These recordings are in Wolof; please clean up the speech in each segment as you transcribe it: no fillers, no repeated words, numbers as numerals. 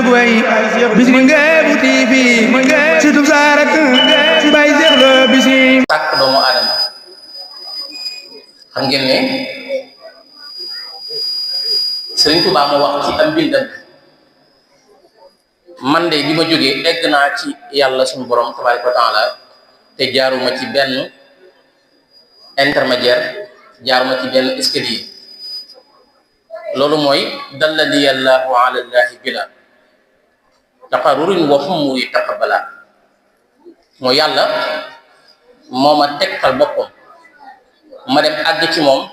jóg way Bichri Ngébu TV surtout Sarak Baye Cheikh Lo Bichri sàkk doomu aadama xam ngeen ne Sëriñ Tuubaa moo wax ci am bindam man de bi ma jógee egg naa ci yàlla suñu borom tabaaraka wa taala te jaaruma ci benn intermédiaire jaaruma ci benn escalier loolu mooy dallani allahu ala llahi bila taqarrurin wa humuri taqabbala mooy yàlla moo ma tegtal boppam ma dem àgg ci moom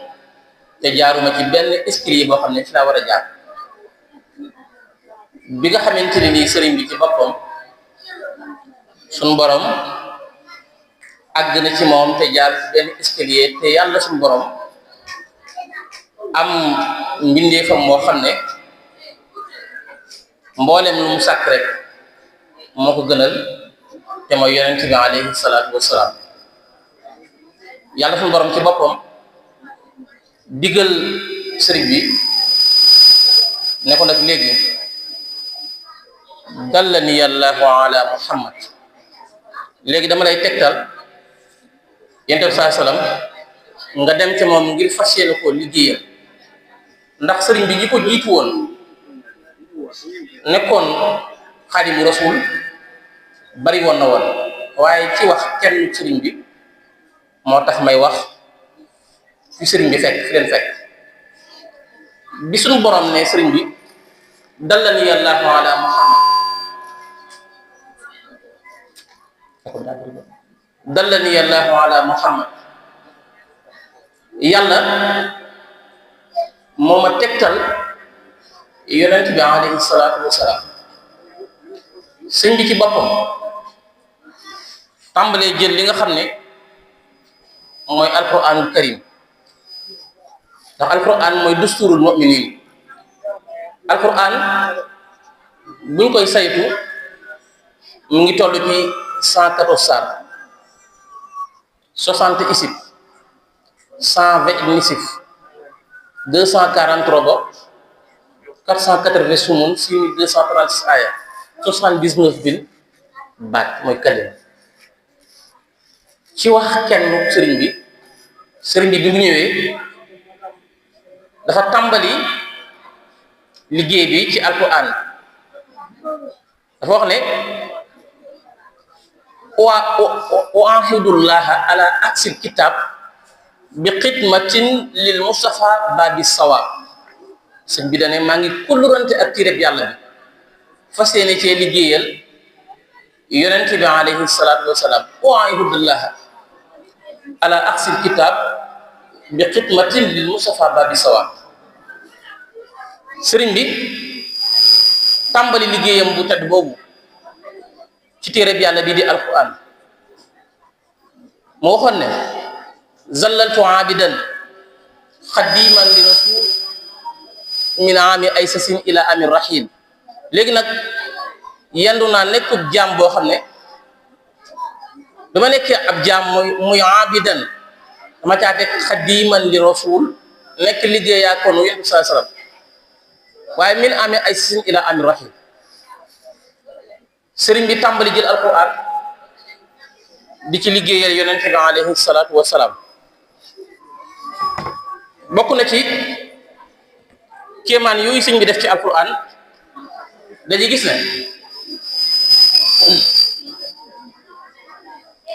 te jaaruma ci benn escalier boo xam ne ci laa war a jaar bi nga xamante ne nii sëriñ bi ci boppam suñ borom àgg na ci moom te jaar ci benn escalier te yàlla suñ borom am mbindeefam moo xam ne mboolem lu mu sàkk rek moo ko gënal te mooy yonent bi alayhi salaatu wassalaam yàlla suñ borom ci boppam digal sëriñ bi ne ko nag léegi dallani allahu ala muhammad léegi dama lay tegtal yonent bi saa sallam nga dem ci moom ngir fas yéene ko liggéeyal ndax sëriñ bi ñi ko jiitu woon nekkoon xaadimu rasul bari woon na woon waaye ci wax kenn sëriñ bi moo tax may wax fi sëriñ bi fekk fi leen fekk bi suñu borom ne sëriñ bi dallani allahu ala muhammad dallani allahu ala muhammad yàlla moo ma tegtal yonent bi alayhi salaatu wasalaam sëñ bi ci boppam tàmbalee jël li nga xam ne mooy alquranul karim ndax alquran mooy dusturul mu'minin alquran buñ koy saytu mu ngi toll ci 114 saar 60 isib 120 nisif 243 ba 480 sumun 6236 aya 79 bil baat mooy kalim ci wax kenn sëriñ bi bi mu ñëwee dafa tàmbali liggéey bi ci alquran dafa wax ne wa ahidullaha ala aksil kitab bi xidmatin lil mustafa babi sawa sëñ bi dane maa ngi kullurante ak téereb yàlla bi fas yéene cee liggéeyal yonent bi alayhi salaatu wasalaam wa ahidullaha ala aksil kitab bi xidmatin lil mustafa babi sawa sëriñ bi tàmbali liggéeyam bu tedd boobu ci téereb yàlla bi di alquran moo waxoon ne zallaltu abidan xadiman li rasul min ami ay sasin ila ami rahil léegi nag yendu naa nekkub jaam boo xam ne dama nekkee ab jaam muy abidan dama caa teg xadiman li rasul nekk liggéeyaa kon yonent bi sallallahu alayhi wasallam waaye min ami ay sasin ila ami rahil sëriñ bi tàmbali jël alquran di ci liggéeyal yonent bi alayhi salaatu wasalaam bokk na ci kéemaan yooyu sëñ bi def ci alquran dañuy gis ne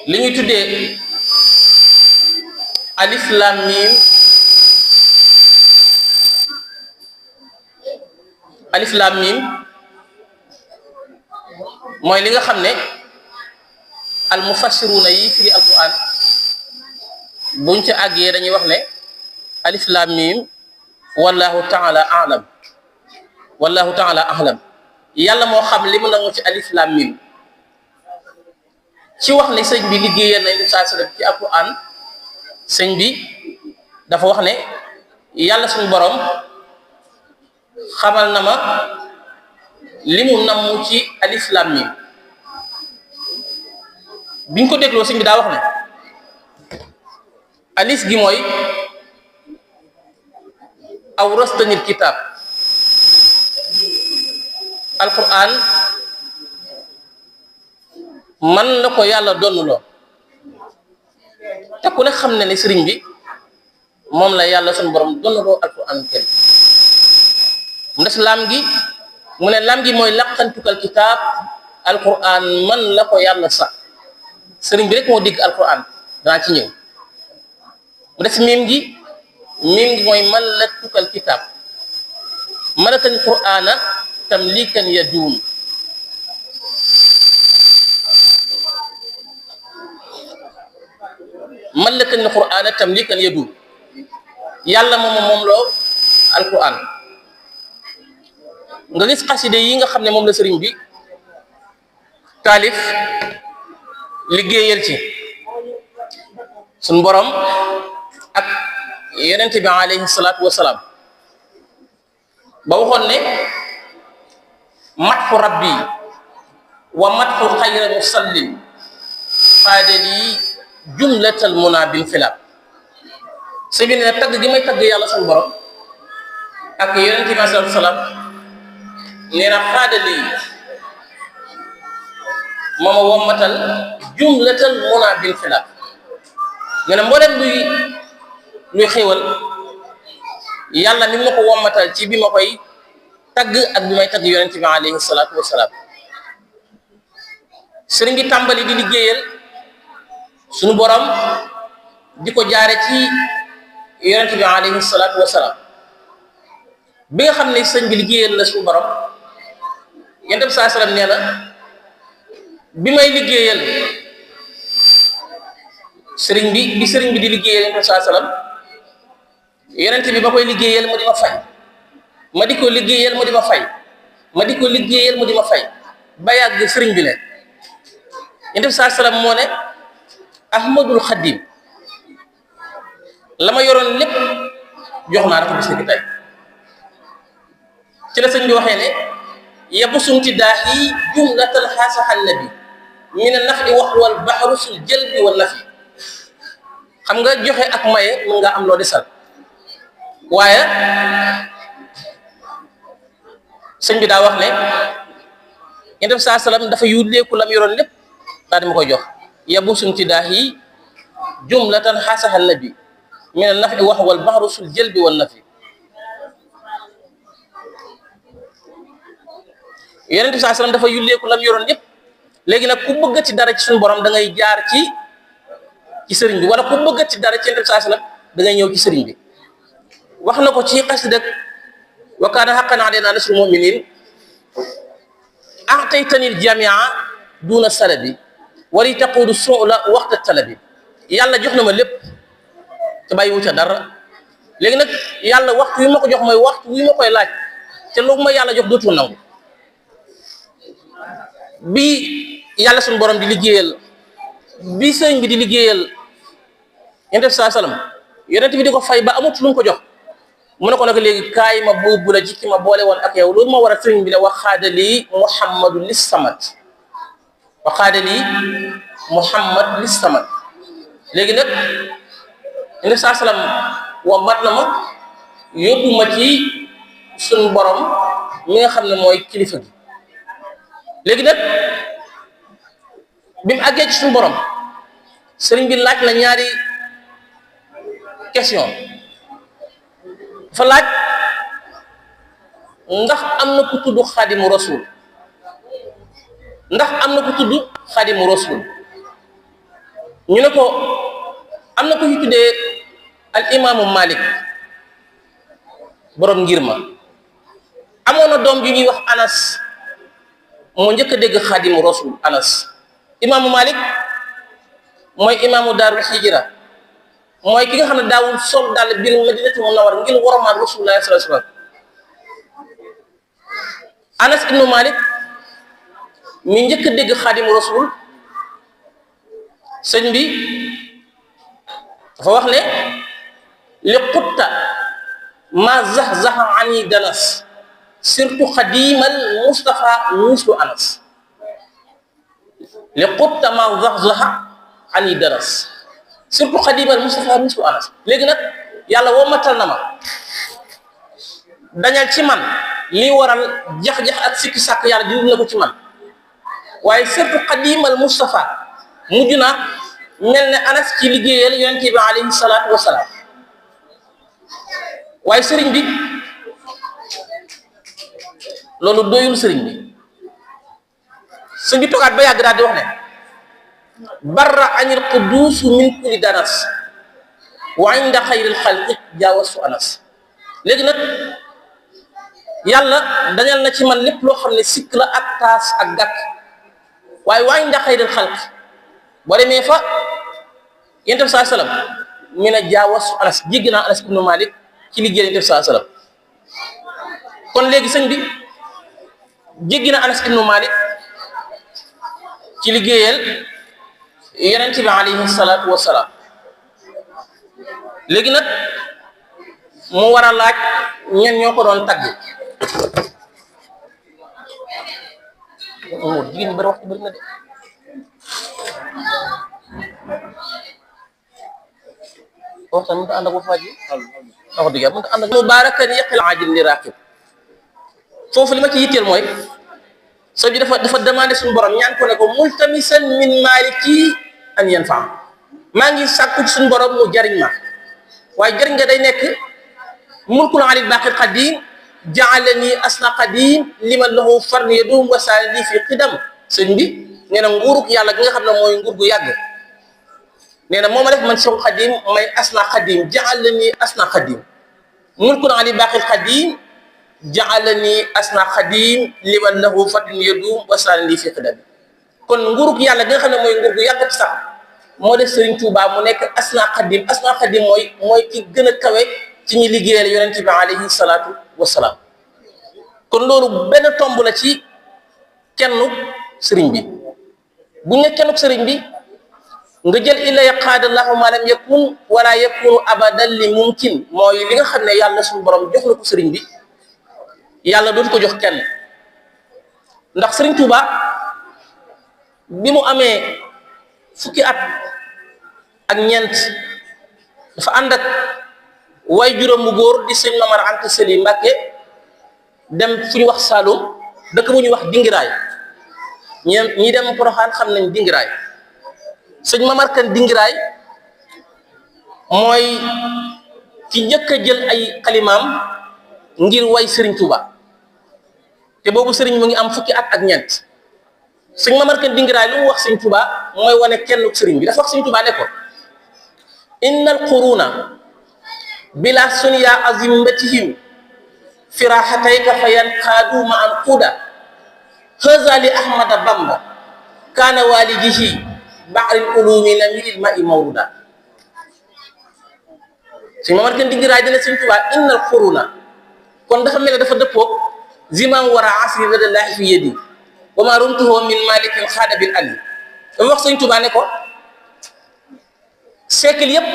li ñuy tuddee alif lam mim alif lam mim mooy li nga xam ne al mufassiruna yi firi alquran buñ ca àggee dañuy wax ne alif lam mim wallahu taala ahlam yàlla moo xam li mu nangu ci alif lam mim ci wax ne sëñ bi liggéeyal nañ saa sallam ci alquran sëñ bi dafa wax ne yàlla suñu borom xamal na ma li mu namm ci alif lam mim biñ ko dégloo sëñ bi daa wax ne alif gi mooy awrastanil kitab alquran man la ko yàlla donnuloo te ku ne xam ne ni sëriñ bi moom la yàlla suñu borom donnuloo alquran kenn mu des laam gi mu ne laam gi mooy laqantukal kitaab alquran man la ko yàlla sax sëriñ bi rek moo digg alquran danaa ci ñëw mu des miim gi mooy man la tukal kitaab malakal qur'ana tamlikan yaduum malakal qur'ana tamlikan yaduum yàlla moom loo alquran nga gis xaside yi nga xam ne moom la sëriñ bi taalif liggéeyal ci suñ borom ak yonent bi alayhi salaatu wasalaam ba waxoon ne matxu rabbi wa matxu xayra musallin xaadali jumlatal muna bil xilaab sëñ bi ne tagg gi may tagg yàlla suñu borom ak yonent bi alayhi salaatu wasalaam nee na xaadali mooma wommatal jumlatal muna bil xilaab nga ne mboolem luy xéwal yàlla mi ma ko wommatal ci bi ma koy tagg ak bi may tagg yonent bi alayhi salaatu wasalaam sëriñ bi tàmbali di liggéeyal suñu borom di ko jaare ci yonent bi alayhi salaatu wasalaam bi nga xam ne sëriñ bi liggéeyal la suñu borom yonent bi saa salaam nee na bi may liggéeyal sëriñ bi di liggéeyal yonent bi saa salaam yonent bi ba koy liggéeyal mu di ma fay ma di ko liggéeyal mu di ma fay ma di ko liggéeyal mu di ma fay ba yàgg sëriñ bi ne yonent bi saa salaam moo ne ahmadul xadim la ma yoroon lépp jox naa ko bis ni ki tey ci la sëñ bi waxee ne yabu sumti daahi jumlatal xaasaxal nabi min a nafi wax wal baxru sul jëlbi wal nafi xam nga joxe ak maye mën nga am loo desal waaye sëñ bi daa wax ne yonent bi saa salaam dafa yulleeku lam yoroon lépp daa dama koy jox yabu sumti daahi jumlatan xaasaxal nabi min a nafi wax wal baxru sul jëlbi wal nafi yonent bi saa salaam dafa yulleeku lam yoroon yëpp léegi nag ku bëgg ci dara ci suñu borom da ngay jaar ci sëriñ bi wala ku bëgg ci dara ci yonent bi saa salaam da ngay ñëw ci sëriñ bi wax na ko ci xasida wa kaana haqqan alaynaa nasrul mu'miniin a'taytanil jamia duna salabi wali taquudu su'la waxta talabi yàlla jox na ma lépp te bàyyi wu ca dara léegi nag yàlla waxtu wi ma ko jox mooy waxtu wi ma koy laaj te lu ma yàlla jox dootul nangu bi yàlla suñu borom di liggéeyal bi sëriñ bi di liggéeyal yonent bi saa salaam yonent bi di ko fay ba amut lu mu ko jox mu ne ko nag léegi kaay ma buubu la jikki ma boole woon ak yow loolu ma war a sëriñ bi ne waxaada lii muhammadu lis samad waxaada lii muhammad lis samad léegi nag yonent bi saa salaam wa mat na ma yóbbu ma ci suñu borom mi nga xam ne mooy kilifa gi léegi nag bi mu àggee ci suñu borom sëriñ bi laaj na ñaari question dafa laaj ndax am na ku tudd xaadimu rasul ndax am na ku tudd xaadimu rasul ñu ne ko am na ku ñu tuddee al imaamu Malik borom ngir ma amoon na doom bi ñuy wax Anas moo njëkk a dégg xaadimu rasul Anas imaamu Malik mooy imaamu daarul hijra mooy ki nga xam ne daawul sol daal biir madinatu munawwara ngir wormaal rasulullah sallallahu alayhi wasallam Anas ibnu Malik mi njëkk a dégg xaadimu rasul sëñ bi dafa wax ne li qutta ma zaxzaxa ani danas surtout xadimal Mustafa muslu Anas li qutta ma zaxzaxa ani danas surtout xadimal Mustafa muslu Anas léegi nag yàlla woo matal na ma dañal ci man li waral jax-jax ak sikki sàkk yàlla dindi na ko ci man waaye surtout xadimal Mustafa mujj na mel ne Anas ci liggéeyal yonente bi alayhi salaatu wasalaam waaye sëriñ bi loolu doyul sëriñ bi sëñ bi toogaat ba yàgg daal di wax ne barra anil quddus min kulli danas wa inda xayril xalqi jaawastu anas léegi nag yàlla dañal na ci man lépp loo xam ne sikk la ak taas ak gàkk waaye wa inda xayril xalqi boo demee fa yonent bi saa sallam mi ne jaawastu anas jéggi naa Anas ibnu Malik ci liggéey yonent bi saa sallam kon léegi sëñ bi jéggi na Anas ibnu Malik ci liggéeyal yonent bi alayhi salaatu wasalaam léegi nag mu war a laaj ñen ñoo ko doon tagg jigéen ñi bari waxtu bari na de waxtaan mënta ànd ak wax ji wax dëgg yàlla mënta ànd ak mubarakan yaqil ajil li raqib foofu li ma ci yitteel mooy soo ji dafa demandé suñu borom ñaan ko ne ko multamisan min maliki an yanfa maa ngi sàkku ci suñu borom mu jariñ ma waaye jariñ nga day nekk mulkul alil baqil qadim jaalani asna qadim liman lahu farn yadum wasaali fi qidam sëñ bi nee na nguurug yàlla gi nga xam ne mooy nguur gu yàgg nee na moo ma def man Seexul Qadim may asna qadim jaalani asna qadim mulkul alil baqil qadim jaalani asna qadim liman lahu farn yadum wasaali fi qidam kon nguurug yàlla gi nga xam ne mooy nguur gu yàgg sax moo def Serigne Touba mu nekk asna qadim mooy ki gën a kawe ci ñi liggéeyal yonent bi alayhi salaatu wasalaam kon loolu benn tomb la ci kennu sëriñ bi bu ñu ne kennuk sëriñ bi nga jël illa yaqaadallahu ma lam yakun wala yakunu abadan li mumkin mooy li nga xam ne yàlla suñu borom jox na ko sëriñ bi yàlla dootu ko jox kenn ndax Serigne Touba bi mu amee fukki at ak ñeent dafa ànd ak way juróom bu góor di sëñ Mamar Anta Sali Mbàkke dem fu ñu wax Saloum dëkk bu ñuy wax Dingiraay ñi dem Poroxaan xam nañ Dingiraay sëñ Mamar Kan Dingiraay mooy ki njëkk a jël ay xalimaam ngir way Serigne Touba te boobu Serigne mu ngi am fukki at ak ñeent sëñ Mamar Kan Dingiraay lu mu wax Serigne Touba mooy wane kenn Serigne bi dafa wax Serigne Touba ne ko innal quruna bila sunya azimbatihim firahatayka fayanqadu ma an quda haza li ahmada bamba kana walidihi bahril ulumi namil ma'i mawruda sëñ Mamar Kan Dingiraay dina Serigne Touba innal quruna kon dafa mel ne dafa dëppoo zimam wara asri radallahi fi yadi wa ma rumtuhu min malikin xaada bil ali dafa wax Serigne Touba ne ko siècle yëpp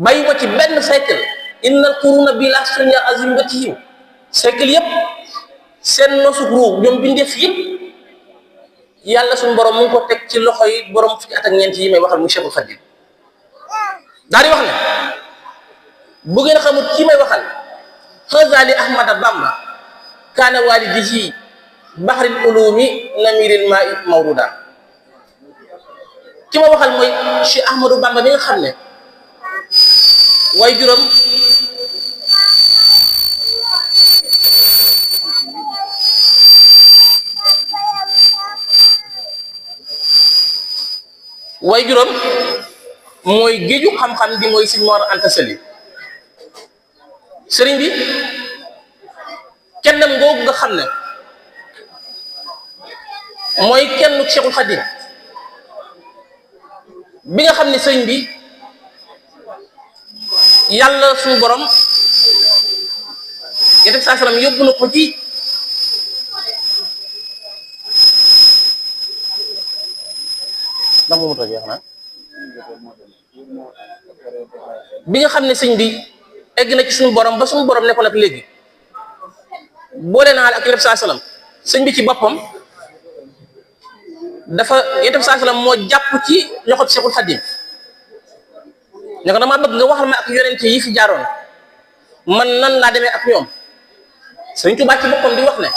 bàyyi ko ci benn siècle innal quruna bila sunya azimbatihim siècle yëpp seen nosug ruu ñoom bindeef yëpp yàlla suñu borom mu ngi ko teg ci loxo yi borom fukki at ak ñeent yi may waxal mu Cheikhul Khadim daal di wax ne bu ngeen xamul kii may waxal xazali ahmada bamba kaana walidihi bahril ulumi namiril ma'i mawruda ki ma waxal mooy Cheikh Ahmadou Bamba mi nga xam ne way juróom mooy géeju xam-xam bi mooy Sëñ Mor Anta Sali sëriñ bi kennam googu nga xam ne mooy kenn Cheikhul Khadim bi nga xam ne sëriñ bi yàlla suñu borom yonent bi saa sallam yóbbu na ko ci bi nga xam ne sëñ bi egg na ci suñu borom ba suñu borom ne ko nag léegi boole naa la ak yonent bi saa sallam sëñ bi ci boppam dafa yonent bi saa sallam moo jàpp ci loxo Cheikhul Khadim ne ko dama bëgg nga waxal ma ak yonent yi fi jaaroon man nan laa demee ak ñoom Sëriñ Tuubaa ci boppam di wax ne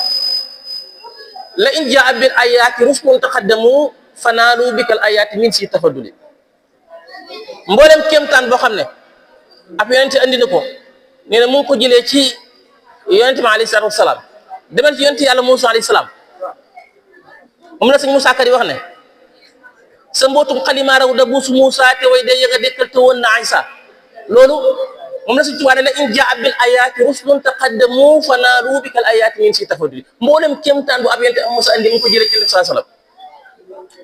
la in jaa bil ayaati rusulun taqaddamu fanaalu bikal ayaati min si tafadduli mboolem kéemtaan boo xam ne ab yonente andi na ko nee na mu ngi ko jëlee ci yonente bi alayhi salaatu wasalaam demal ci yonente yàlla Muusaa alayhi salaam moom la sëñ Moussa Ka di wax ne sa mbootum xalima raw da buusu Moussa te way day yëga dekkal te woon na Aysa loolu moom la sëñ Tuubaa ne la in jaa bil ayaati rusulun taqaddamu fanaalu bikal ayaati min si tafadduli mboolem kéemtaan bu ab yonente am Moussa andi mu ngi ko jëlee ci yonente sallallahu alayhi wasallam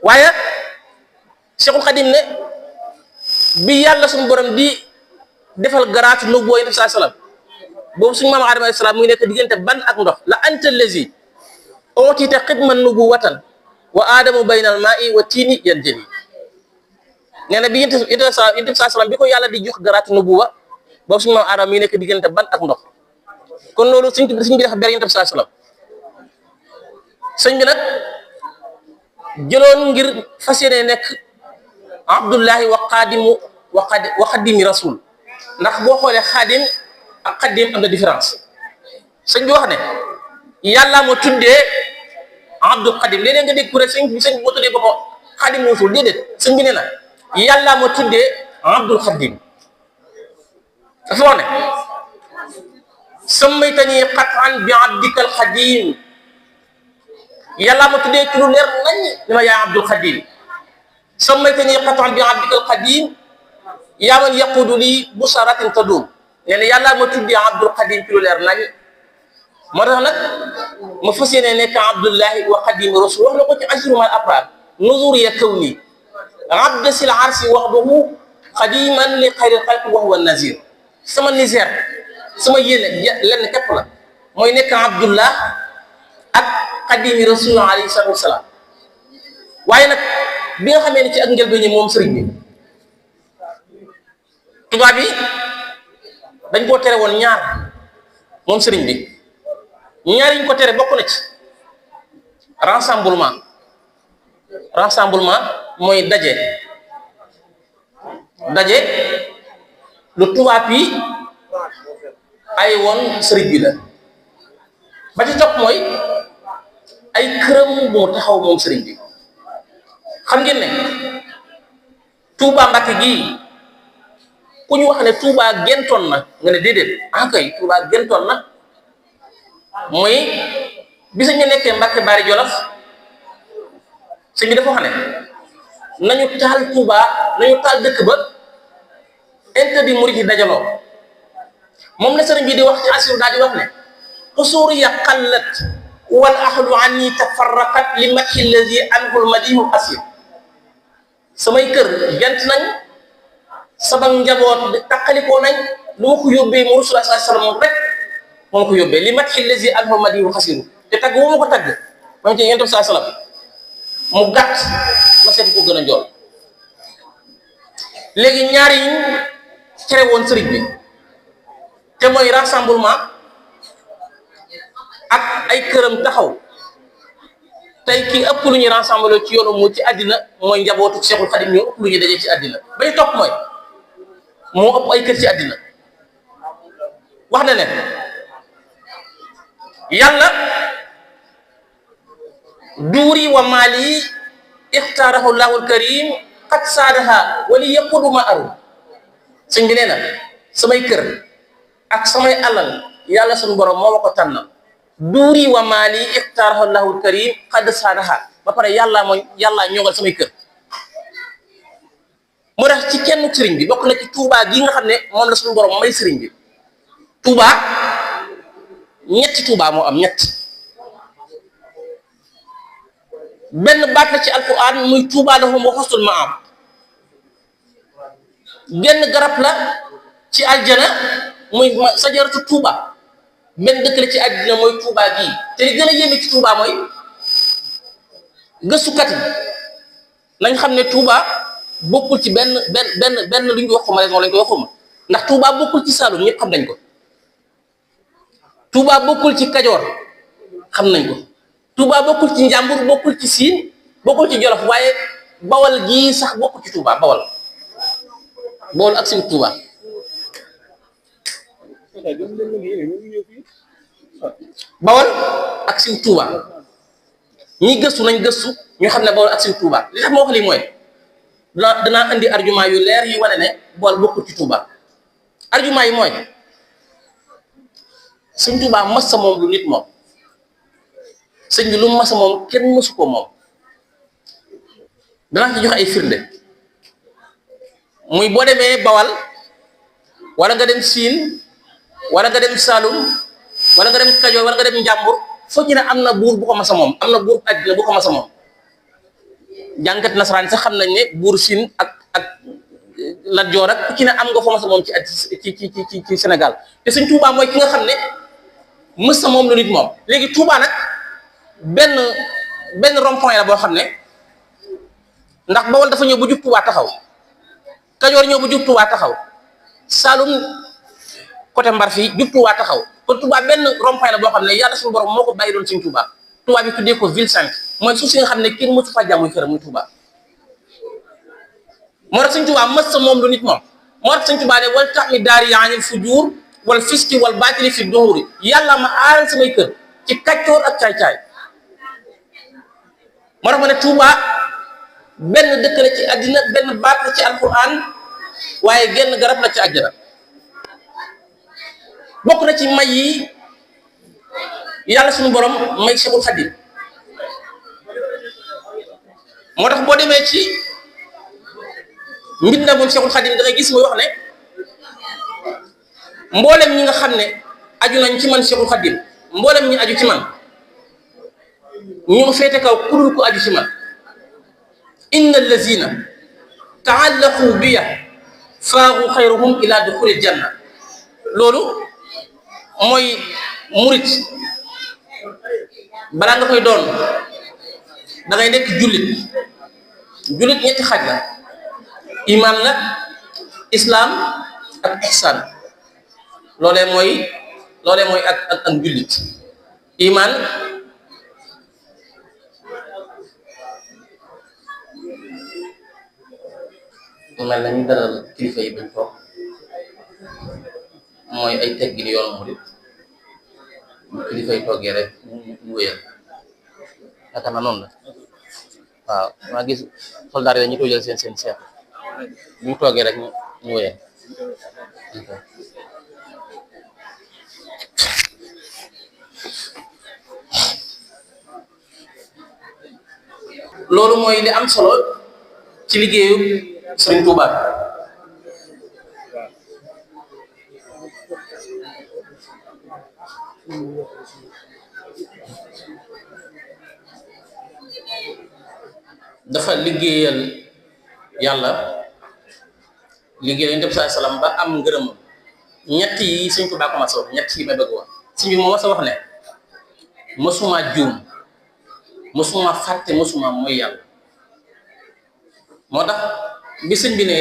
waaye Cheikhul Khadim ne bi yàlla suñu borom di defal garaatu nubuwwa yonente sallallahu alayhi wasallam boobu suñu maam Aadama alayhi salaam muy nekk diggante ban ak ndox la anta allazi utita xidman nubuwatan wa aadamu baynal maa'i wa tiini yan jëli nee na bi yonente sallam bi ko yàlla di jox garaatu nubuwwa boobu suñu maam Aadama muy nekk diggante ban ak ndox kon loolu suñ bi dafa ber yonente sallam sëñ bi nag jëloon ngir fas yéene nekk abdullahi wa xadimi rasul ndax boo xoolee xaadim ak xadim am na différence sëñ bi wax ne yàlla moo tuddee abdul xadim léeg-léeg nga dégg ku rek sëñ bi boo tuddee boppam xadim rasul déedéet sëñ bi nee na yàlla moo tuddee abdul xadim dafa wax ne sammaytani qat'an bi abdikal xadim yàlla ma tuddee ci lu leer nañ ni ma yaa abdul xadim sammaytani qat'an bi abdikal xadim yaa man yaqudu lii busaratin tadum nee na yàlla ma tuddee abdul xadim ci lu leer nañ moo tax nag ma fas yéene nekk abdullahi wa xadim rasul wax na ko ci ajrumal abrar nuzuriya kawni abda sil arsi waxdahu xadiman li xayril xalqi wa huwa nazir sama niseer sama yéene lenn képp la mooy nekk abdullah ak xadimi rasul alayhi salaatu wasalaam waaye nag bi nga xamee ne ci ak njëlbéen ñi moom sëriñ bi tubaab yi dañ koo tere woon ñaar moom sëriñ bi ñaar yi ñu ko tere bokk na ci rassemblement mooy daje lu tubaab yi ay woon sëriñ bi la ba ci topp mooy ay këram moo taxaw moom sëriñ bi xam ngeen ne Touba Mbacke gii ku ñu wax ne Touba gentoon na nga ne déedéet kay Touba gentoon na mooy bisa ñu nekkee Mbacke Bari Jolof sëñ bi dafa wax ne nañu taal Touba nañu taal dëkk ba interdit murid yi dajaloo moom la sëriñ bi di wax ci asiru daal di wax ne xusuur ya qallat wal ahlu anni tafarraqat li madhi allazi anhul madihu asir samay kër gent nañ sama njaboot taqalikoo nañ lu ma ko yóbbee mu rasulullah sallallahu alayhi wasallam rek moo ko yóbbee li madhi allazi anhul madihu asiru te tagg wu ma ko tagg moom ci yonent bi sallallahu alayhi wasallam mu gàtt ma seet ko gën a njool léegi ñaari yi tere woon sëriñ bi te mooy rassemblement ak ay këram taxaw tey kii ëpp lu ñuy rassembler ci yoonu mu ci àddina mooy njabootu Cheikhul Khadim ñoo ëpp lu ñuy daje ci àddina ba ñu topp mooy moo ëpp ay kër ci àddina wax na ne yàlla duuri wa maali ixtaarahu llahul karim qad saadaha wali yaqudu ma aru sëñ bi nee na samay kër ak samay alal yàlla suñu borom moo ma ko tànnal duuri wa maali ixtaarahu llahul karim qad saadaha ba pare yàlla ñoŋal samay kër moo tax ci kenn sëriñ bi bokk na ci Touba gi nga xam ne moom la suñu borom may sëriñ bi Touba ñetti Touba moo am ñett benn baat la ci alquran muy Touba lahum wa husnul maab genn garab la ci aljana muy sajaratu Touba benn dëkk la ci àddina mooy Touba gii te li gën a yéeme ci Touba mooy gëstukat yi nañ xam ne Touba bokkul ci benn lu ñu waxuma rek lañ ko waxuma ndax Touba bokkul ci Saloum ñëpp xam nañ ko Touba bokkul ci Kajoor xam nañ ko Touba bokkul ci Njàmbur bokkul ci Siin bokkul ci Jolof waaye Bawal gii sax bokkul ci Touba Bawal ak si Touba Bawol ak siw Touba ñi gëstu nañ gëstu ñu xam ne Bawol ak siw Touba li tax ma wax lii mooy danaa indi argument yu leer yu wane ne Bawol bokkul ci Touba. argument yi mooy sëñ Touba masa moom lu nit moom sëñ bi lu masa moom kenn mësu ko moom danaa ci joxe ay firnde muy boo demee Bawal wala nga dem Siin wala nga dem Saalum wala nga dem Kajoor wala nga dem Njàmbur foo ci ne am na buur bu ko masa moom am na buur àddina bu ko masa moom jàngat nasaraan sax xam nañ ne buur Siin ak Lat Joor ak ku ci ne am nga fa masa moom ci Sénégal te sëñ Touba mooy ki nga xam ne mësa moom lu nit moom léegi Touba nag benn rond-point la boo xam ne ndax Bawol dafa ñëw bu jub Touba taxaw Kajoor ñëw bu jub Touba taxaw Saalum côté Mbar fii jub Touba taxaw kon Touba benn rond-point la boo xam ne yàlla suñu borom moo ko bàyyi doon sëñ Touba Touba bi tuddee ko ville sainte mooy suuf si nga xam ne kenn mësu fa jàmm muy Touba moo tax sëñ Touba mës sa moom lu nit moom moo tax sëñ Touba ne wal tax mi daari yaanil fujuur wal fiski wal baatili fi duhuri yàlla ma aaral samay kër ci kàccoor ak caay-caay moo tax ma ne Touba benn dëkk la ci àddina benn baat la ci alquran waaye genn garab la ci àjjana bokk na ci may yi yàlla suñu borom may Cheikhul Khadim moo tax boo demee ci mbinda moom Cheikhul Khadim da ngay gis muy wax ne mboolem ñi nga xam ne aju nañ ci man Cheikhul Khadim mboolem ñi aju ci man ñu féete kaw kurul ku aju ci man inna allazina taallaqu biya faagu xayruhum ila duxulil janna loolu mooy murit balaa nga koy doon da ngay nekk jullit ñetti xaaj la iman la islaam ak ihsaan loolee mooy ak jullit iman mel na ñu dalal kilifa yi bañ toog mooy ay teggin yoonu murit kilifa yi toogee rek ñu wéyal yaakaar naa noonu la waaw maa gis soldaar yi ñu toojal seen seex ñu toogee rek ñu wéyal loolu mooy li am solo ci liggéeyu Sëriñ Touba dafa liggéeyal yàlla liggéeyal Yonent bi sallallahu alayhi wasallam ba am ngërëm ñett yi Sëriñ Touba commencé wax ñett yi may bëgg wax si bi moo mas a wax ne mësuma juum mësuma fàtte mësuma mooy yàlla moo tax bi sëñ bi ne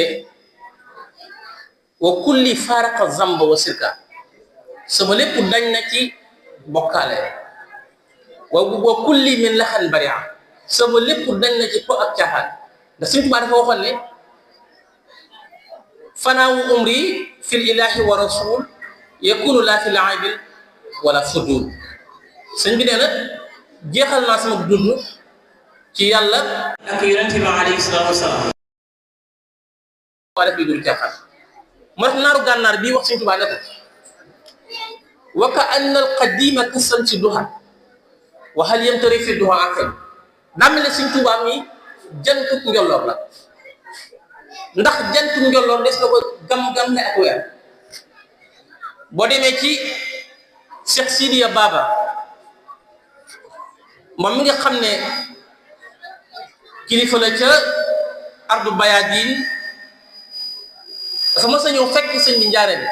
wa kulli faaraqa zamba wa sirka sama lépp dañ na ci bokkaale wa kulli min laxan baria sama lépp dañ na ci po ak caaxaan ndax Sëñ Tuubaa dafa waxoon ne fanaawu umri fil ilahi wa rasul yakunu laa fil aybin wala fudul sëñ bi nee na jeexal naa sama dund ci yàlla ak yonente bi alayhi salaatu wasalaam waa def li dul caaxaan moo tax naaru gànnaar bii wax Sëñ Tuubaa ne ko wa ka anna al qadima kasan si duha wa hal yamtari fi duha aqil daa mel ne Sëñ Tuubaa mi jantuk njolloor la ndax jantuk njolloor des na ko gam-gam ne ak weer boo demee ci Cheikh Sidiya Baba moom mi nga xam ne kilifa la ca ardu bayaadin dafa mës a ñëw fekk sëñ bi njaareen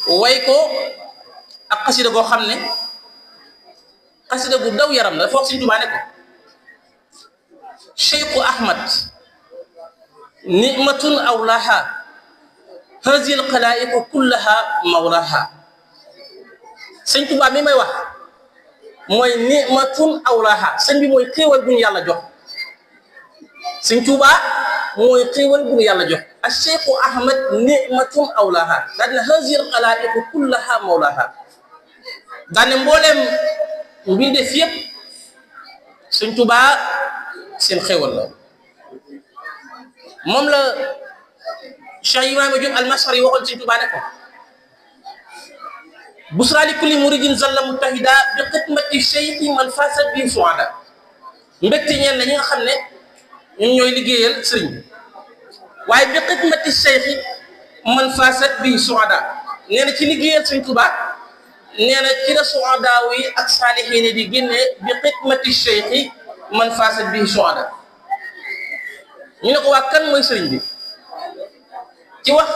way ko ak xasida goo xam ne xasida gu daw yaram la dafa wax Sëñ Tuubaa ne ko Cheikhu Ahmad ni'matun awlaha hazil xalaa'iqu kullaha mawlaha Sëñ Tuubaa mi may wax mooy ni'matun awlaha sëñ bi mooy xéewal bu ñu yàlla jox Sëñ Tuubaa mooy xéewal bu ñu yàlla jox الشيخ أحمد نعمة أولاها لأن هذه الخلائق كلها مولاها دان مبولم مبيند فيب سن توبا سن خيول لا موم لا شيخ إمام جوب المشري وخون سن توبا نكو بشرى لكل مريد زل متحدا بخدمة الشيخ من فاز به سعادا mbekté ñen ñi nga xamné ñun ñoy liggéeyal serigne waye bi xidmati cheikh man fasat bi suada neena ci liggéeyal serigne touba neena ci la suada wi ak salihin di génné bi xidmati cheikh man fasat bi suada ñu ne ko wa kan moy serigne bi ci wax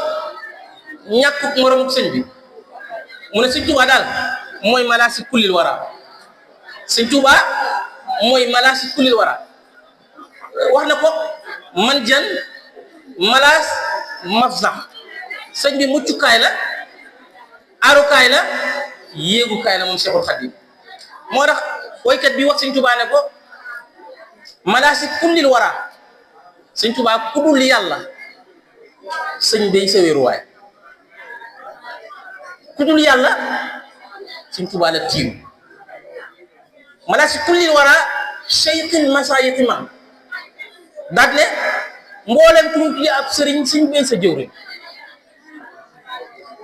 ñakku morom serigne bi mu ne serigne touba dal moy malasi kullil wara serigne touba moy malasi kullil wara wax na ko man jan malas mafza sëñ bi muccukaay la arukaay la yéegukaay la moom Cheikhul Khadim moo tax woykat bi wax sëñ Tuubaa ne ko malasi kullil wara sëñ Tuubaa ku dul yàlla sëñ day sa wéeruwaay ku dul yàlla sëñ Tuubaa la tiim malasi kullil wara cheikhil masayixi ma daat ne mboolem ku ñu ab sëriñ suñ bee sa jëwri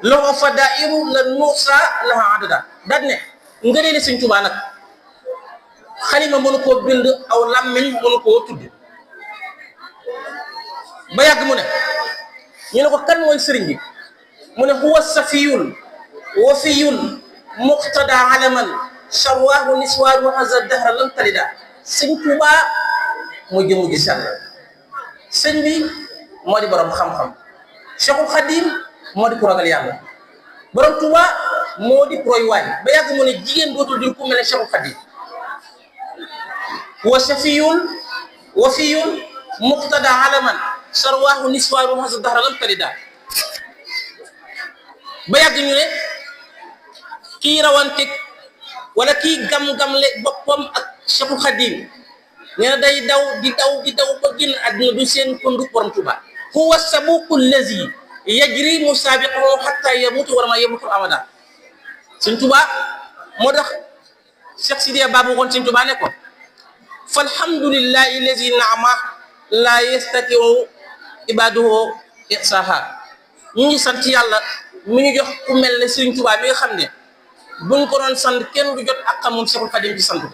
loxo fa dairu la nuusa laha adada daat ne ngëneeli Sëriñ Tuubaa nag xalima mënu koo bind aw làmmiñ mënu koo tudd ba yàgg mu ne ñu ne ko kan mooy sëriñ bi mu ne huwa safiyul wafiyul muqtada alaman shawaahu niswaaru haza dahra lam talida Sëriñ Tuubaa mooy jëmu ji sell sëñ bi moo di borom xam-xam Cheikhul Khadim moo di ku ragal yàlla borom Touba moo di roy waay ba yàgg mu ne jigéen dootul jur ku mel ne Cheikhul Khadim wa shafiyun wafiyun muqtada alaman sarwahu niswaru hasa dahra lam talida ba yàgg ñu ne kii rawante wala kii gam-gamle boppam ak Cheikhul Khadim nee na day daw di daw ba génn àdduna du seen kondu borom Tuuba huwa sabuqu allazi yajri musabiqahu hatta yamutu wa ma yamutu abada Sëñ Tuuba moo tax Cheikh Sidiya Baba waxoon Sëñ Tuuba ne ko falhamdulillahi allazi naama la yastatiu ibaduhu ihsaha ñu ngi sant yàlla mi ñu jox ku mel ne Sëñ Tuuba mi nga xam ne buñ ko doon sant kenn du jot ak xamum Cheikhul Khadim ci sant ko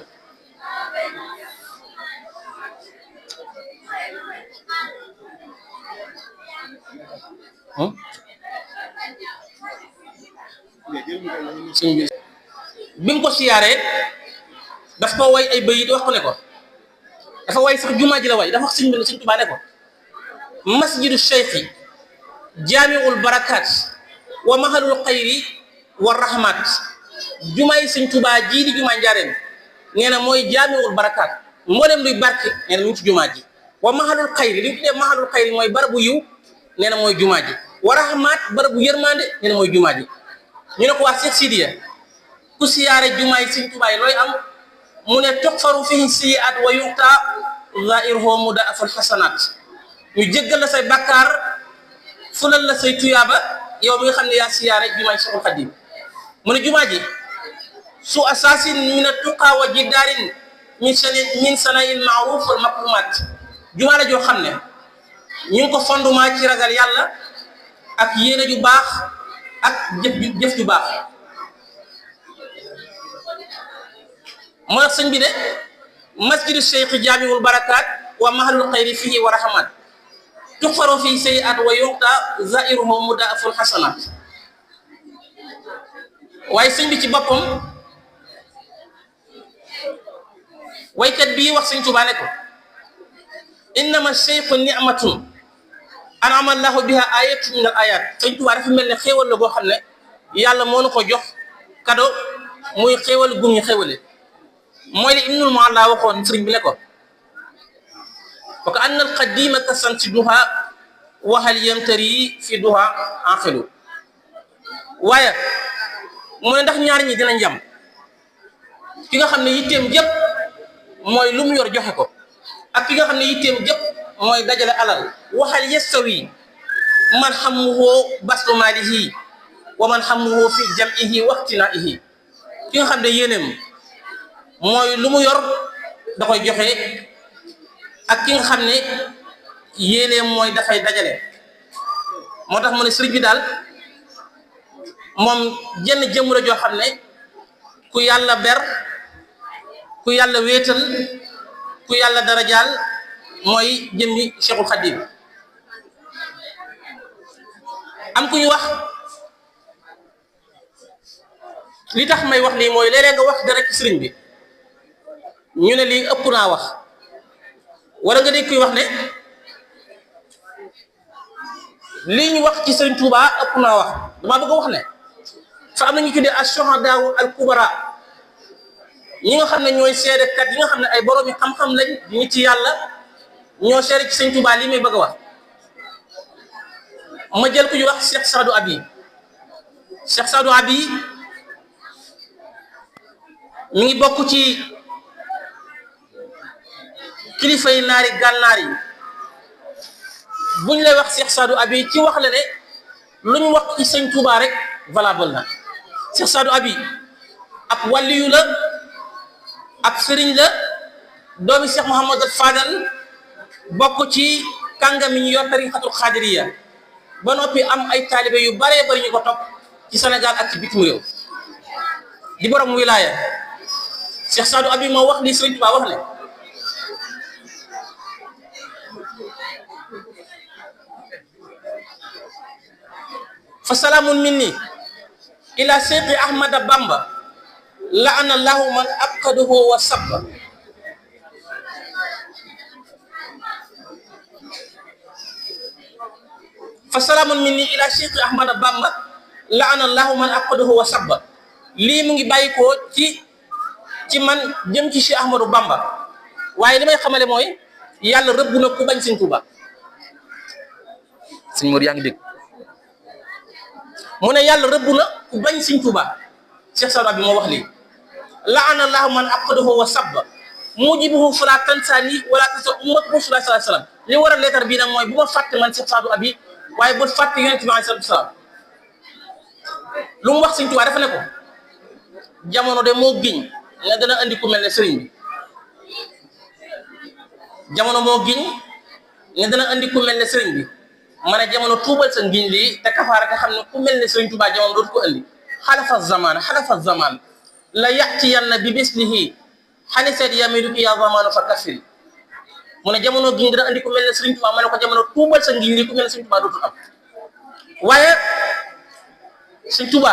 bi mu ko siyaaree daf ko way ay bayit wax ko ne ko dafa way sax jumaa ji la way dafa wax sëñ bi ne Sëñ Tuubaa ne ko masjidu cheikhi jaamiul barakat wa mahalul xayri wa rahmat jumaay Sëñ Tuubaa jii di jumaa njaareem nee na mooy jaamiul barakat mboolem luy barke nee na mu ngi ci jumaa ji wa mahalul xayri li ñu tuddee mahalul xayri mooy barabu yiw nee na mooy jumaa ji wa rahmat barabu yërmande nee na mooy jumaa ji ñu ne ko waa Cheikh Sidiya ku siyaare jumaay Sëñ Tuubaa looy am mu ne tuxfaru fihi sayyi'at wa yu'ta za'iruhu muda'aful hasanat ñu jéggal la say bakkaar fulal la say tuyaaba yow mi nga xam ne yaa siyaare jumaay Cheikhul Khadim mu ne jumaa ji su asaasin min at-tuqa wa jidaarin min sana'il ma'ruf wal makrumat jumaa la joo xam ne ñu ngi ko fondement ci ragal yàlla ak yéene ju baax ak jëf ju baax moo tax sëñ bi de masjidu cheikh jaamiul barakat wa mahalul xayri fihi wa rahmat tuxfaru fi sayiat wa yuqta zairuhu mudaaful hasanat waaye sëñ bi ci boppam waykat bii wax Sëñ Tuubaa ne ko innama cheikhu ni'matun an'ama Allahu biha ayatun min al ayat Sëñ Tuubaa dafa mel ne xéewal la boo xam ne yàlla moo na ko jox kado muy xéewal gum ñu xéewale mooy li Ibnul Mu'alla waxoon sëriñ bi ne ko fa ka anna al qadima ka santi duha wa hal yamtari fi duha aqilu waaye mu ne ndax ñaar ñi dinañ jam ki nga xam ne yitteem jëpp mooy lu mu yor joxe ko ak ki nga xam ne yitteem jëpp mooy dajale alal waxal yastawi man hammuhu bastu maalihi wa man hammuhu fi jam'ihi wa iqtinaa'ihi ki nga xam ne yéeneem mooy lu mu yor da koy joxe ak ki nga xam ne yéeneem mooy dafay dajale moo tax mu ne sëriñ bi daal moom jenn jëmm la joo xam ne ku yàlla ber ku yàlla wéetal ku yàlla darajaal mooy jëmmi Cheikhul Khadim am ku ñu wax li tax may wax lii mooy léeg-léeg nga wax dara ci sëriñ bi ñu ne lii ëpp naa wax wala nga dégg kuy wax ne lii ñu wax ci sëriñ Touba ëpp naa wax dama bëgg a wax ne fa am na ñu tuddee ash-shuhadaa al-kubara ñi nga xam ne ñooy seedekat yi nga xam ne ay borom yi xam-xam lañ ñi ci yàlla ñoo seede ci sëriñ Touba lii may bëgg a wax ma jël ku ñu wax Cheikh Sadou Abi Cheikh Sadou Abi mi ngi bokk ci kilifa yi naari gànnaar yi buñ lay wax Cheikh Sadou Abi ci wax la ne lu ñu wax ci sëñ Touba rek valable na Cheikh Sadou Abi ab waliyu la ab sëriñ la doomi Cheikh Mouhamadou Fadal bokk ci kàngam yi ñu yor tarixatul xaadiriya ba noppi am ay taalibe yu baree bari ñu ko topp ci Sénégal ak ci bitim réew di borom wilaaya Cheikh Sadou Abi moo wax li sëriñ Touba wax ne fa salaamun minni ila Cheikh Ahmada Bamba la'ana Allahu man aqadahu wa sabba fa salaamun minni ila Cheikh Ahmada Bamba la'ana Allahu man aqadahu wa sabba lii mu ngi bàyyi ko ci man jëm ci Cheikh Ahmadou Bamba waaye li may xamale mooy yàlla rëbb na ku bañ Sëñ Tuuba sëñ Mor yaa ngi dégg mu ne yàlla rëbb na ku bañ Sëñ Tuuba Cheikh Sadou Abi moo wax lii la'ana Allahu man aqadahu wa sabba mujibuhu fala tansani wala tansa ummatahu sallallahu alayhi wa sallam li war a leetar bii nag mooy bu ma fàtte man Cheikh Sadou Abi waaye bu fàtte yonent bi alayhi salaam lu mu wax Sëñ Tuuba dafa ne ko jamono de moo giñ ne dana andi ku mel ne sëriñ bi jamono moo giñ ne dana andi ku mel ne sëriñ bi ma ne jamono tuubal sa ngiñ lii te kafaara nga xam ne ku mel ne sëriñ Tuuba jamono dootu ko andi xalafa zaman la yatiyanna bi mislihi xaniseet yamiduki ya zamanu fa kafir mu ne jamono giñ dana andi ku mel ne sëriñ Tuuba ma ne ko jamono tuubal sa ngiñ lii ku mel ne sëriñ Tuuba dootu am waaye sëriñ Tuuba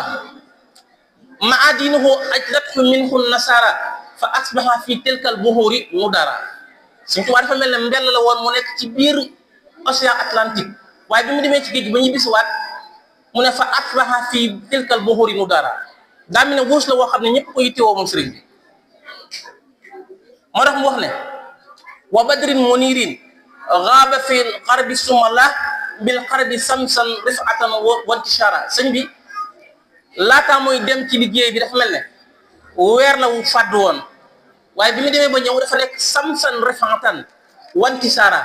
maadinuhu ajlathu minhu nasara fa asbaha fi tilkal buhuri mudara Sëñ Tuubaa dafa mel ne mbell la woon mu nekk ci biir océan Atlantique waaye bi mu demee ci géej gi ba ñu bisiwaat mu ne fa asbaha fi tilkal buhuri mudara daa mel ne wuus la woo xam ne ñëpp ko yittewoo moom sëriñ bi moo tax mu wax ne wa badrin munirin gaaba fi xarbi sumala bil xarbi samsan rifatan wa intishara sëñ bi laataa mooy dem ci liggéey bi dafa mel ne weer la wu fàdd woon waaye bi mu demee ba ñëw dafa nekk samsan rifatan wanti saara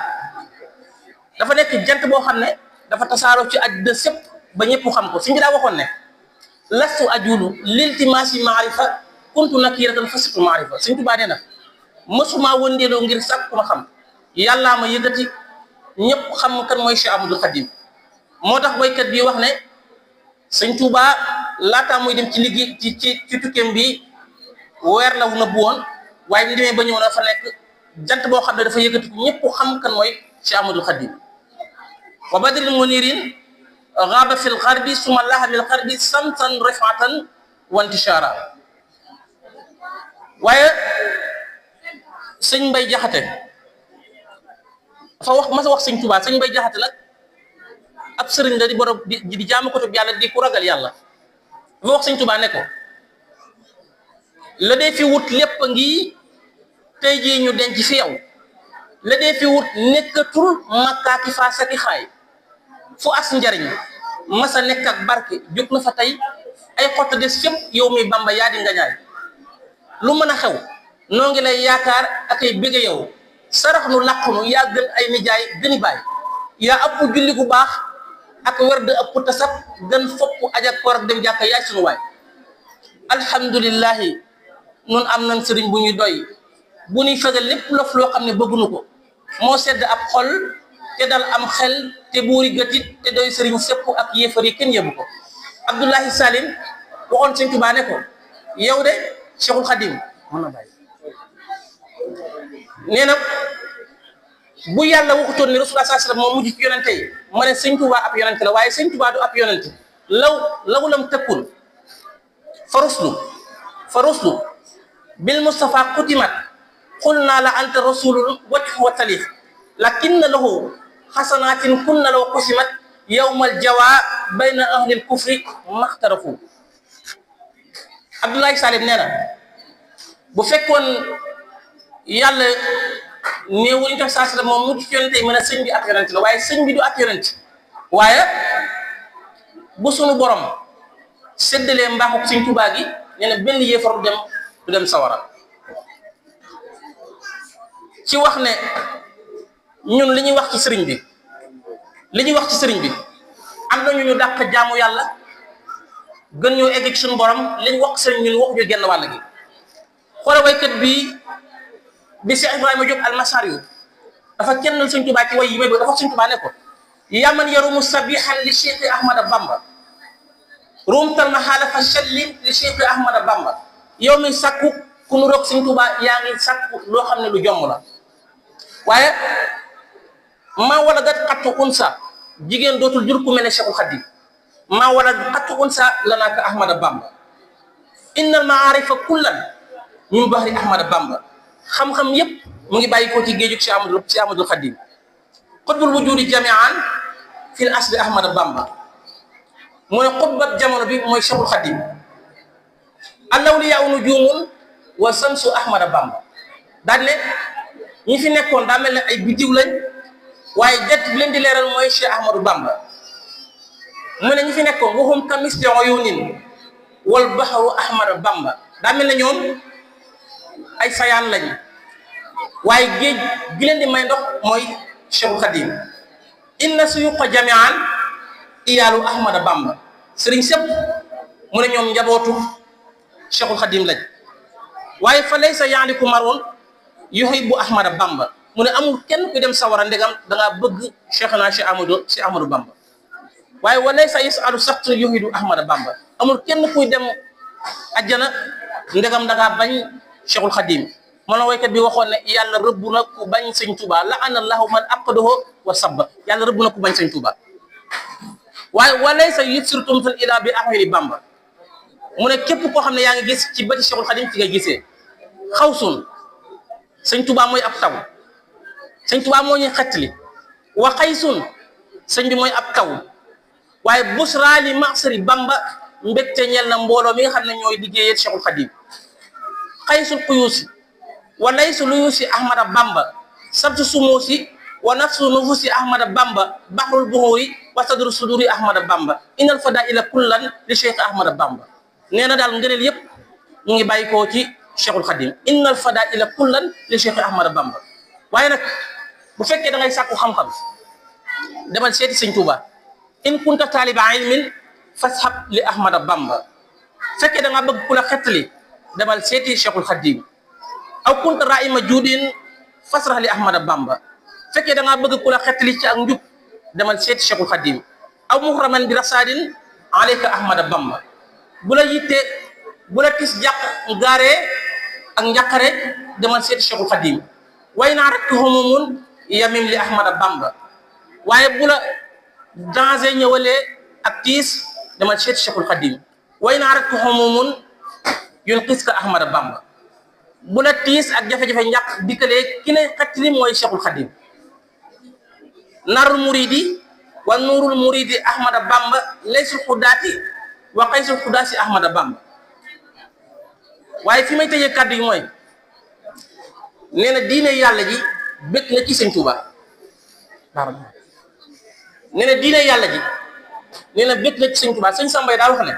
dafa nekk jant boo xam ne dafa tasaaroo ci àddina sépp ba ñëpp xam ko suñu daa waxoon ne lastu ajulu liltimaasi maarifa kuntu nakiratan fasitu maarifa Sëñ Tuubaa nee na mësuma wëndeeloo ngir sàkk ku ma xam yàllaa ma yëkkati ñëpp xam kan mooy Cheikh Ahmadou Khadim moo tax boykat bi wax ne Sëñ Tuubaa laataa muy dem ci liggéey ci tukkeem bi weer la wu nëbbu woon waaye bi demee ba ñëw na fa nekk jant boo xam ne dafa yëkkati ñëpp xam kan mooy Cheikh Ahmadou Khadim wa badrin munirin gaaba fil xarbi suma laha bil xarbi samsan rifatan wa intishara waaye sëñ Mbay Jaxate dafa wax mas a wax Sëñ Tuubaa sëñ Mbay Jaxate nag ab sëriñ la di borom di jaamu ko yàlla di ku ragal yàlla dafa wax Sëñ Tuubaa ne ko la dee fi wut lépp ngi tey jii ñu denc fi yow la dee fi wut nekkatul makkaaki faa saki xaay fu as njariñ masa nekk ak barke jóg na fa tey ay xott des fépp yow mi Bamba yaa di nga ñaay lu mën a xew noo ngi lay yaakaar ak ay bëgg yow sarax nu làqunu yaa gën ay nijaay gëni baay yaa ëpp julli gu baax ak werd ëpp tasab gën fopp ajak koor ak dem jàkka yaay sunu waay alhamdulillahi nun am nañ sëriñ bu ñuy doy bu ñuy fegal lépp lof loo xam ne bëggunu ko moo sedd ab xol te dal am xel te buuri gëtit te doy sëriñ sëpp ak yéefar yi kenn yëbu ko Abdullahi Salim waxoon sëñ Tuubaa ne ko yow de Cheikhul Khadim mën na bàyyi nee na bu yàlla waxutoon ne Rasulullah sallallahu alayhi wasallam moo mujj ci yonente yi ma ne sëñ Tuubaa ab yonente la waaye sëñ Tuubaa du ab yonente law lam tëkkul fa ruslu bil Mustafa xutimat qulna la anta rasulul wajh wa talih lakinna lahu xasanatin kunna law qusimat yawmal jawa bayna ahlil kufri maxtarafu Abdoulaye Salim nee na bu fekkoon yàlla néewul ñu tax saa si la moom mu ci yonente yi mën a sëñ bi ab yonente la waaye sëñ bi du ab yonente waaye bu sunu borom séddalee mbaaxuk sëñ Tuubaa gi nee na benn yéefar du dem sawara ci wax ne ñun li ñuy wax ci sëriñ bi am na ñu dàq jaamu yàlla gën ñoo egg ci suñu borom li ñu wax sëriñ ñun waxuñu genn wàll gi xoola waykat bi Cheikh Ibrahima Diop almasar yu dafa kennal sëñ Tuubaa ci way yi may dafa sëñ Tuubaa ne ko yaman yarumu sabihan li Cheikh Ahmada Bamba rumtal ma xaala fa shalli li Cheikh Ahmada Bamba yow mi sakku ku nu roog sëñ Tuubaa yaa ngi sakku loo xam ne lu jomm la waaye maa wala gat xattu unsa jigéen dootul jur ku mel ne Cheikhul Khadim maa wala xattu unsa lanaaka Ahmada Bamba innal maarifa kullan min bahri Ahmada Bamba xam-xam yépp mu ngi bàyyi ko ci géejug si Ahmadul Khadim xutbul wujudi jamian fil asli Ahmada Bamba mu ne xutbat jamono bi mooy Cheikhul Khadim allawliyaa nujumun wa samsu Ahmada Bamba daal ne ñi fi nekkoon daa mel ne ay bidiw lañ waaye jant bi leen di leeral mooy Cheikh Ahmadou Bamba mu ne ñi fi nekkoon waxum kamis uyunin wal bahru Ahmada Bamba daa mel ne ñoom ay sayaan lañ waaye géej gi leen di may ndox mooy Cheikhul Khadim inna suyuqa jamian iyaalu Ahmada Bamba sëriñ sëpp mu ne ñoom njabootu Cheikhul Khadim lañ waaye fa laysa yaaliku maroon yuhibbu Ahmada Bamba mu ne amul kenn ku dem sawara ndegam dangaa bëgg Cheikhna Cheikh Ahmadou Bamba waaye wa laysa yasalu saxtu yuhibbu Ahmada Bamba amul kenn kuy dem ajjana ndegam dangaa bañ Cheikhul Khadim moo la waykat bi waxoon ne yàlla rëbb na ku bañ sëñ Tuubaa la ana allahu man aqadahu wa sabba yàlla rëbb na ku bañ sëñ Tuubaa waaye wa laysa yubsirtum fil ila bi ahmadi Bamba mu ne képp koo xam ne yaa ngi gis ci bëti Cheikhul Khadim ci nga gisee xawsun sëñ Tuubaa mooy ab taw sëñ Tuubaa moo ñuy xettali wa xaysun sëñ bi mooy ab taw waaye busra li masari Bamba mbégte ñeel na mbooloo mi nga xam ne ñooy liggéeyee Cheikhul Khadim xaysul xuyuusi wa laysu luyuusi Ahmada Bamba sabtu sumuusi wa nafsu nufusi Ahmada Bamba bahrul buhuri wa sadru suduri Ahmada Bamba inal fadaila kullan li Cheikh Ahmada Bamba nee na daal ngëneel yépp mu ngi bàyyi koo ci Cheikhul Khadim innal fadaila kullan li Cheikh Ahmada Bamba waaye nag bu fekkee da ngay sàkku xam-xam demal seeti sëñ Tuubaa in kunta taaliba ilmin fashab li Ahmada Bamba fekkee da nga bëgg ku la xettali demal seeti Cheikhul Khadim aw kunta raima juudin fasrah li Ahmada Bamba fekkee da nga bëgg ku la xettali ci ak njub demal seeti Cheikhul Khadim aw muhraman bi rasadin alayka Ahmada Bamba bu la yitte bu la tis jàq gaaree ak njàqare demal seeti Cheikhul Khadim way naa rek humumun yamim li Ahmada Bamba waaye bu la danger ñëwalee ak tiis demal seeti Cheikhul Khadim way naa rek humumun yunqiska Ahmada Bamba bu la tiis ak jafe-jafe njàq dikkalee ki ne xettali mooy Cheikhul Khadim narul muridi wa nurul muridi Ahmada Bamba laysul xudaati wa qaysul xudaasi Ahmada Bamba waaye fi may tëjee kàddu yi mooy nee na diine yàlla ji bëgg na ci sëñ Tuubaa nee na diine yàlla ji nee na bëgg na ci sëñ Tuubaa sëñ Sambay daa wax ne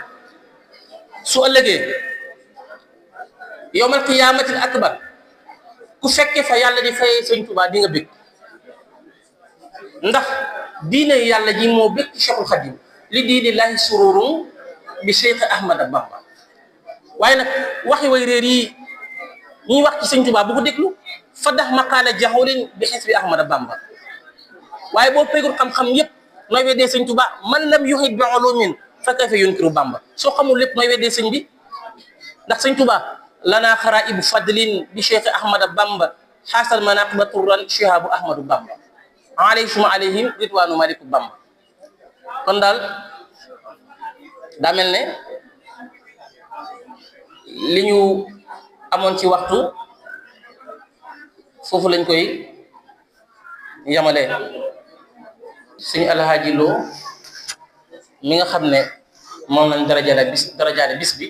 su ëllëgee yawmal qiyaamatil akbar ku fekke fa yàlla di fayee sëñ Tuubaa di nga bëgg ndax diine yàlla ji moo békk Cheikhul Khadim li diini lahi sururun bi Cheikh Ahmada Bamba waaye nag waxi way réer yi ñuy wax ci sëñ Tuubaa bu ko déglu fa dax maqaala jaxulin bi xisbi Ahmada Bamba waaye boo pegul xam-xam yépp nooy weddee sëñ Tuubaa man lam yuhit bi ulumin fa kayfa yunkiru Bamba soo xamul lépp nooy weddee sëñ bi ndax sëñ Tuubaa lanaa xaraibu fadlin bi Cheikh Ahmada Bamba xaasal manaqiba turran shihabu Ahmadu Bamba alayhim ridwaanu maliku Bamba kon daal daa mel ne li ñu amoon ci waxtu foofu lañ koy yamale suñu alhaaji Lo mi nga xam ne moom lañ darajaale bis bi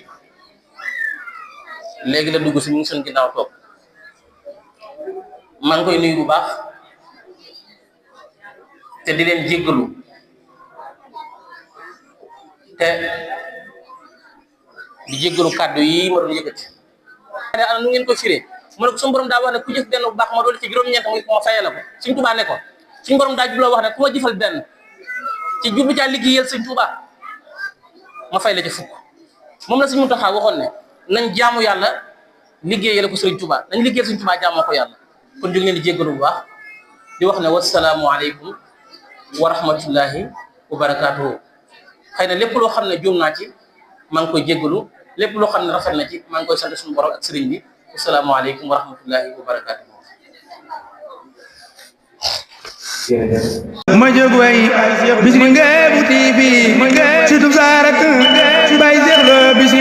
léegi la dugg si mu ngi suñ ginnaaw toog maa ngi koy nuyu bu baax te di leen jéggalu te di jéggalu kàddu yi ma doon yëkkati ana nu ngeen ko firee mu ne ko suñu borom daa wax ne ku jëf benn bu baax ma doole ci juróom-ñeent muy ma fayee la ko Sëñ Tuubaa ne ko suñu borom daa jubloo wax ne ku ma jëfal benn ci jublu caa liggéeyal Sëñ Tuubaa ma fay la ci fukk moom la Sëñ Muntaxaa waxoon ne nañ jaamu yàlla liggéeyal ko Sëñ Tuubaa nañ liggéeyal Sëñ Tuubaa jaamoo ko yàlla kon jóg leen di jéggalu bu baax di wax ne wasalaamu aleykum wa rahmatullahi wa barakaatuhu xëy na lépp loo xam ne juum naa ci maa ngi koy jéggalu lépp loo xam ne rafet na ci maa ngi koy sant suñu borom ak sëriñ bi wasalaamu aleykum wa rahmatullahi wa barakaatuhu ma jóg way bis mi ngeebu TV surtout Sarak Baye Cheikh Lo bis